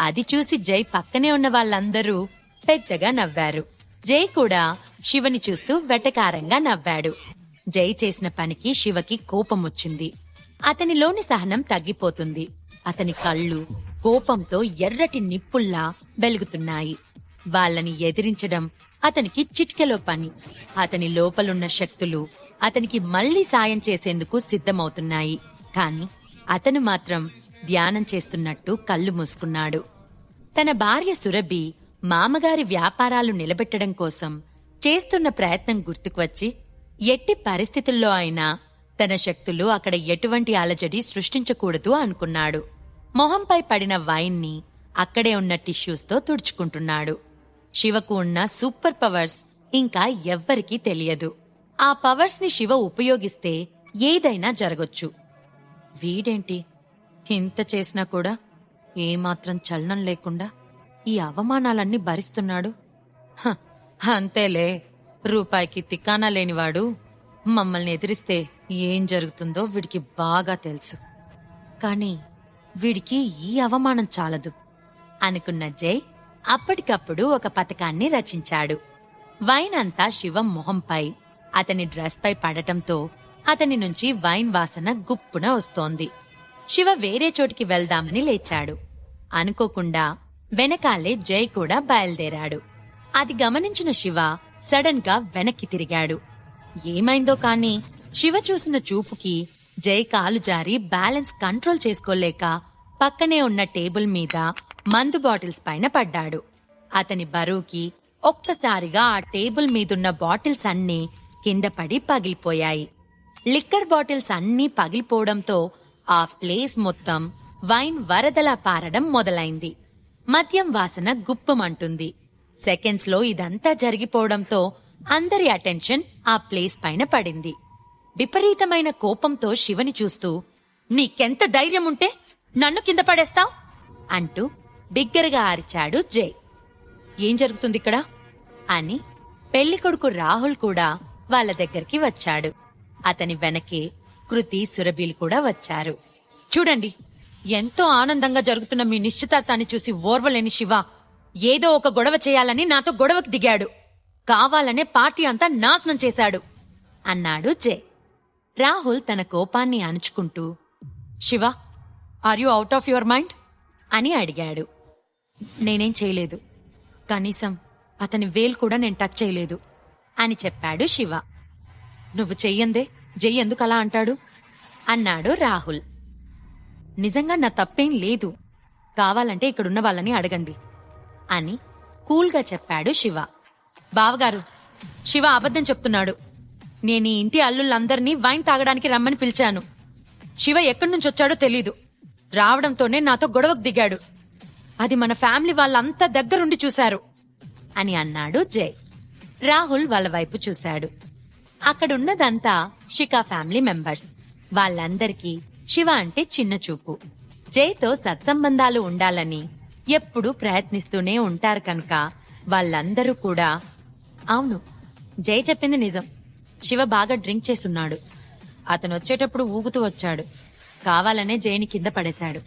అది చూసి జై పక్కనే ఉన్న వాళ్ళందరూ పెద్దగా నవ్వారు. జై కూడా శివని చూస్తూ వెటకారంగా నవ్వాడు. జై చేసిన పనికి శివకి కోపమొచ్చింది. అతనిలోని సహనం తగ్గిపోతుంది. అతని కళ్ళు కోపంతో ఎర్రటి నిప్పుల్లా వెలుగుతున్నాయి. వాళ్ళని ఎదిరించడం అతనికి చిటికెలో పని. అతని లోపలున్న శక్తులు అతనికి మళ్లీ సాయం చేసేందుకు సిద్ధమవుతున్నాయి. కాని అతను మాత్రం ధ్యానం చేస్తున్నట్టు కళ్ళు మూసుకున్నాడు. తన భార్య సురభి మామగారి వ్యాపారాలు నిలబెట్టడం కోసం చేస్తున్న ప్రయత్నం గుర్తుకువచ్చి ఎట్టి పరిస్థితుల్లో అయినా తన శక్తులు అక్కడ ఎటువంటి అలజడి సృష్టించకూడదు అనుకున్నాడు. మొహంపై పడిన వైన్ని అక్కడే ఉన్న టిష్యూస్తో తుడుచుకుంటున్నాడు. శివకు ఉన్న సూపర్ పవర్స్ ఇంకా ఎవ్వరికీ తెలియదు. ఆ పవర్స్ ని శివ ఉపయోగిస్తే ఏదైనా జరగొచ్చు. వీడేంటి ఇంత చేసినా కూడా ఏమాత్రం చలనం లేకుండా ఈ అవమానాలన్నీ భరిస్తున్నాడు? అంతేలే, రూపాయికి తిక్కానా లేనివాడు మమ్మల్ని ఎదిరిస్తే ఏం జరుగుతుందో వీడికి బాగా తెలుసు. కాని వీడికి ఈ అవమానం చాలదు అనుకున్న జై అప్పటికప్పుడు ఒక పథకాన్ని రచించాడు. వైన్ అంతా శివం మొహంపై, అతని డ్రెస్ పై పడటంతో అతని నుంచి వైన్ వాసన గుప్పున వస్తోంది. శివ వేరే చోటికి వెళ్దామని లేచాడు. అనుకోకుండా వెనకాలే జై కూడా బయలుదేరాడు. అది గమనించిన శివ సడన్ గా వెనక్కి తిరిగాడు. ఏమైందో కాని శివ చూసిన చూపుకి జై కాలు జారి బ్యాలెన్స్ కంట్రోల్ చేసుకోలేక పక్కనే ఉన్న టేబుల్ మీద మందు బాటిల్స్ పైన పడ్డాడు. అతని బరువుకి ఒక్కసారిగా ఆ టేబుల్ మీదున్న బాటిల్స్ అన్నీ కింద పడి పగిలిపోయాయి. లిక్కర్ బాటిల్స్ అన్నీ పగిలిపోవడంతో ఆ ప్లేస్ మొత్తం వైన్ వరదలా పారడం మొదలైంది. మద్యం వాసన గుప్పమంటుంది. సెకండ్స్ లో ఇదంతా జరిగిపోవడంతో అందరి అటెన్షన్ ఆ ప్లేస్ పైన పడింది. విపరీతమైన కోపంతో శివని చూస్తూ, నీకెంత ధైర్యముంటే నన్ను కింద పడేస్తావ్ అంటూ బిగ్గరగా అరిచాడు జై. ఏం జరుగుతుందిక్కడ అని పెళ్లికొడుకు రాహుల్ కూడా వాళ్ళ దగ్గరికి వచ్చాడు. అతని వెనకే కృతి, సురభిలు కూడా వచ్చారు. చూడండి, ఎంతో ఆనందంగా జరుగుతున్న మీ నిశ్చితార్థాన్ని చూసి ఓర్వలేని శివ ఏదో ఒక గొడవ చేయాలని నాతో గొడవకు దిగాడు. కావాలనే పార్టీ అంతా నాశనం చేశాడు అన్నాడు జై. రాహుల్ తన కోపాన్ని అణుచుకుంటూ, Shiva, are you out of your mind అని అడిగాడు. నేనేం చేయలేదు, కనీసం అతని వేలు కూడా నేను టచ్ చేయలేదు అని చెప్పాడు శివ. నువ్వు చెయ్యందే జై ఎందుకు అలా అంటాడు అన్నాడు రాహుల్. నిజంగా నా తప్పేం లేదు, కావాలంటే ఇక్కడున్న వాళ్ళని అడగండి అని కూల్గా చెప్పాడు శివ. బావగారు, శివ అబద్ధం చెప్తున్నాడు. నేనీ ఇంటి అల్లుళ్ళందరినీ వైన్ తాగడానికి రమ్మని పిలిచాను. శివ ఎక్కడి నుంచొచ్చాడో తెలీదు. రావడంతోనే నాతో గొడవకు దిగాడు. అది మన ఫ్యామిలీ వాళ్ళంతా దగ్గరుండి చూశారు అని అన్నాడు జై. రాహుల్ వాళ్ళ వైపు చూశాడు. అక్కడున్నదంతా శిఖా ఫ్యామిలీ మెంబర్స్. వాళ్ళందరికీ శివ అంటే చిన్న చూపు. జైతో సత్సంబంధాలు ఉండాలని ఎప్పుడూ ప్రయత్నిస్తూనే ఉంటారు కనుక వాళ్ళందరూ కూడా, అవును, జై చెప్పింది నిజం, శివ బాగా డ్రింక్ చేసున్నాడు. అతను వచ్చేటప్పుడు ఊగుతూ వచ్చాడు. కావాలనే జైని కింద పడేశాడు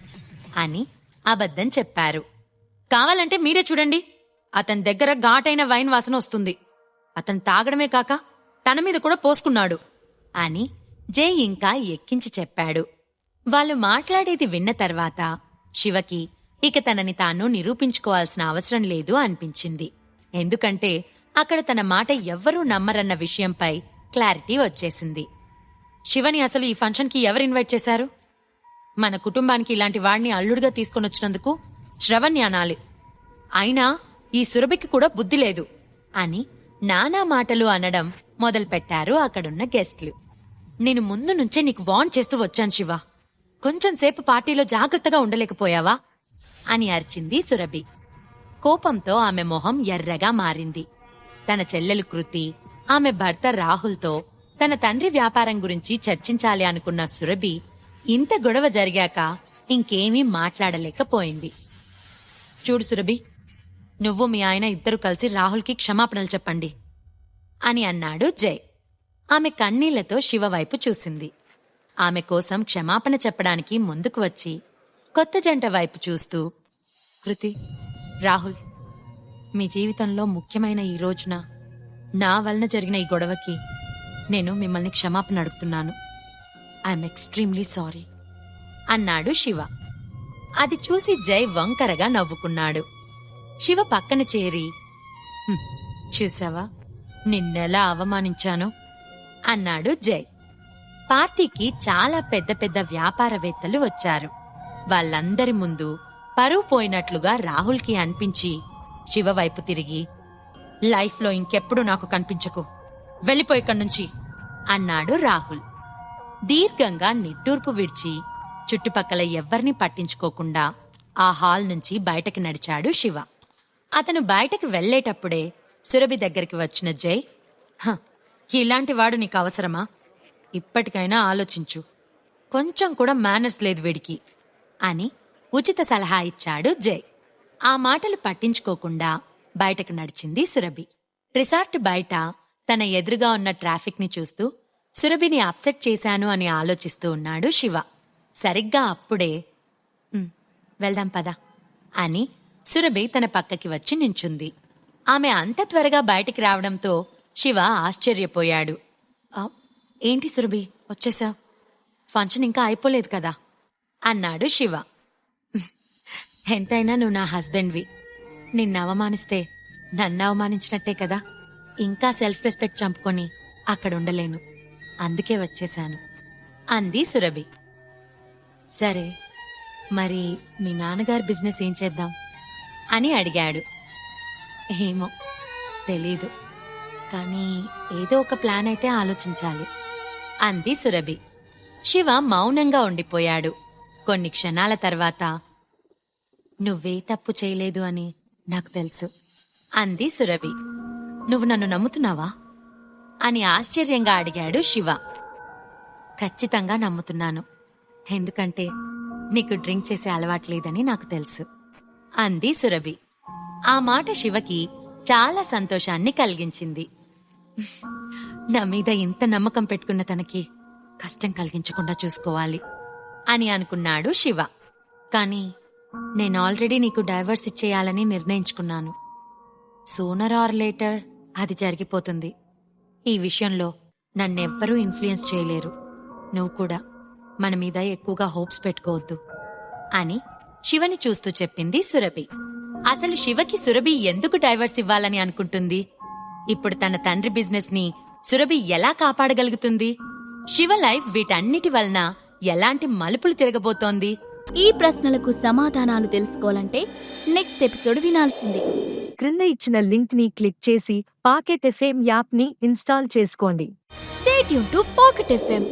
అని అబద్ధం చెప్పారు. కావాలంటే మీరే చూడండి, అతని దగ్గర ఘాటైన వైన్ వాసన వస్తుంది. అతను తాగడమే కాక తన మీద కూడా పోసుకున్నాడు అని జై ఇంకా ఎక్కించి చెప్పాడు. వాళ్ళు మాట్లాడేది విన్న తర్వాత శివకి ఇక తనని తాను నిరూపించుకోవాల్సిన అవసరం లేదు అనిపించింది. ఎందుకంటే అక్కడ తన మాట ఎవ్వరూ నమ్మరన్న విషయంపై క్లారిటీ వచ్చేసింది. శివని అసలు ఈ ఫంక్షన్కి ఎవరు ఇన్వైట్ చేశారు? మన కుటుంబానికి ఇలాంటి వాడిని అల్లుడిగా తీసుకొనొచ్చినందుకు శ్రవణ్య అనాలి. అయినా ఈ సురభికి కూడా బుద్ధి లేదు అని నానా మాటలు అనడం మొదలుపెట్టారు అక్కడున్న గెస్ట్లు. నేను ముందు నుంచే నీకు వార్న్ చేస్తూ వచ్చాను శివ, కొంచెం సేపు పార్టీలో జాగ్రత్తగా ఉండలేకపోయావా అని అరిచింది సురభి. కోపంతో ఆమె మొహం ఎర్రగా మారింది. తన చెల్లెలు కృతి, ఆమె భర్త రాహుల్తో తన తండ్రి వ్యాపారం గురించి చర్చించాలి అనుకున్న సురభి ఇంత గొడవ జరిగాక ఇంకేమీ మాట్లాడలేకపోయింది. చూడు సురభి, నువ్వు మీ ఆయన ఇద్దరు కలిసి రాహుల్కి క్షమాపణలు చెప్పండి అని అన్నాడు జై. ఆమె కన్నీళ్లతో శివ వైపు చూసింది. ఆమె కోసం క్షమాపణ చెప్పడానికి ముందుకు వచ్చి కొత్త జంట వైపు చూస్తూ, కృతి, రాహుల్, మీ జీవితంలో ముఖ్యమైన ఈ రోజున నా వలన జరిగిన ఈ గొడవకి నేను మిమ్మల్ని క్షమాపణ అడుగుతున్నాను. ఐఎమ్ ఎక్స్ట్రీమ్లీ సారీ అన్నాడు శివ. అది చూసి జై వంకరగా నవ్వుకున్నాడు. శివ పక్కన చేరి, "హ్మ్, చూసావా నిన్నెలా అవమానించాను" అన్నాడు జై. పార్టీకి చాలా పెద్ద పెద్ద వ్యాపారవేత్తలు వచ్చారు. వాళ్ళందరి ముందు పరువు పోయినట్లుగా రాహుల్కి అనిపించి శివ వైపు తిరిగి, "లైఫ్లో ఇంకెప్పుడు నాకు కనిపించకు, వెళ్ళిపోయిక్కడ్నుంచి" అన్నాడు రాహుల్. దీర్ఘంగా నిట్టూర్పు విడిచి చుట్టుపక్కల ఎవ్వర్నీ పట్టించుకోకుండా ఆ హాల్ నుంచి బయటకి నడిచాడు శివ. అతను బయటకు వెళ్లేటప్పుడే సురభి దగ్గరికి వచ్చిన జై, "హ, ఇలాంటివాడు నీకు అవసరమా? ఇప్పటికైనా ఆలోచించు. కొంచెం కూడా మేనర్స్ లేదు వీడికి" అని ఉచిత సలహా ఇచ్చాడు జై. ఆ మాటలు పట్టించుకోకుండా బయటకు నడిచింది సురభి. రిసార్ట్ బయట తన ఎదురుగా ఉన్న ట్రాఫిక్ ని చూస్తూ సురభిని అప్సెట్ చేశాను అని ఆలోచిస్తూ ఉన్నాడు శివ. సరిగ్గా అప్పుడే, వెళ్దాం పదా" అని సురభి తన పక్కకి వచ్చి నించుంది. ఆమె అంత త్వరగా బయటికి రావడంతో శివ ఆశ్చర్యపోయాడు. "ఏంటి సురభి, వచ్చేసావ్? ఫంక్షన్ ఇంకా అయిపోలేదు కదా" అన్నాడు శివ. "ఎంతైనా నువ్వు నా హస్బెండ్వి. నిన్ను అవమానిస్తే నన్ను అవమానించినట్టే కదా. ఇంకా సెల్ఫ్ రెస్పెక్ట్ చంపుకొని అక్కడుండలేను, అందుకే వచ్చేశాను" అంది సురభి. "సరే, మరి మీ నాన్నగారి బిజినెస్ ఏం చేద్దాం" అని అడిగాడు. "ఏమో తెలీదు, కానీ ఏదో ఒక ప్లాన్ అయితే ఆలోచించాలి" అంది సురభి. శివ మౌనంగా ఉండిపోయాడు. కొన్ని క్షణాల తర్వాత, "నువ్వే తప్పు చేయలేదు అని నాకు తెలుసు" అంది సురభి. "నువ్వు నన్ను నమ్ముతున్నావా?" అని ఆశ్చర్యంగా అడిగాడు శివ. "ఖచ్చితంగా నమ్ముతున్నాను, ఎందుకంటే నీకు డ్రింక్ చేసే అలవాట్లేదని నాకు తెలుసు" అంది సురభి. ఆ మాట శివకి చాలా సంతోషాన్ని కలిగించింది. నా మీద ఇంత నమ్మకం పెట్టుకున్న తనకి కష్టం కలిగించకుండా చూసుకోవాలి అని అనుకున్నాడు శివ. "కానీ నేను ఆల్రెడీ నీకు డైవర్స్ ఇచ్చేయాలని నిర్ణయించుకున్నాను. సూనర్ ఆర్ లేటర్ అది జరిగిపోతుంది. ఈ విషయంలో నన్నెవ్వరూ ఇన్ఫ్లుయెన్స్ చేయలేరు. నువ్వు కూడా మన మీద ఎక్కువగా హోప్స్ పెట్టుకోవద్దు" అని శివని చూస్తూ చెప్పింది సురభి. అసలు శివకి సురభి ఎందుకు డైవర్స్ ఇవ్వాలని అనుకుంటుంది? ఇప్పుడు తన తండ్రి బిజినెస్ ని సురభి ఎలా కాపాడగలుగుతుంది? శివ లైఫ్ వీటన్నిటి వలన ఎలాంటి మలుపులు తిరగబోతోంది? ఈ ప్రశ్నలకు సమాధానాలు తెలుసుకోవాలంటే నెక్స్ట్ ఎపిసోడ్ వినాల్సిందే. క్రింద ఇచ్చిన లింక్ ని క్లిక్ చేసి పాకెట్ ఎఫ్ఎం యాప్ ని ఇన్స్టాల్ చేసుకోండి. Stay tune to pocket FM.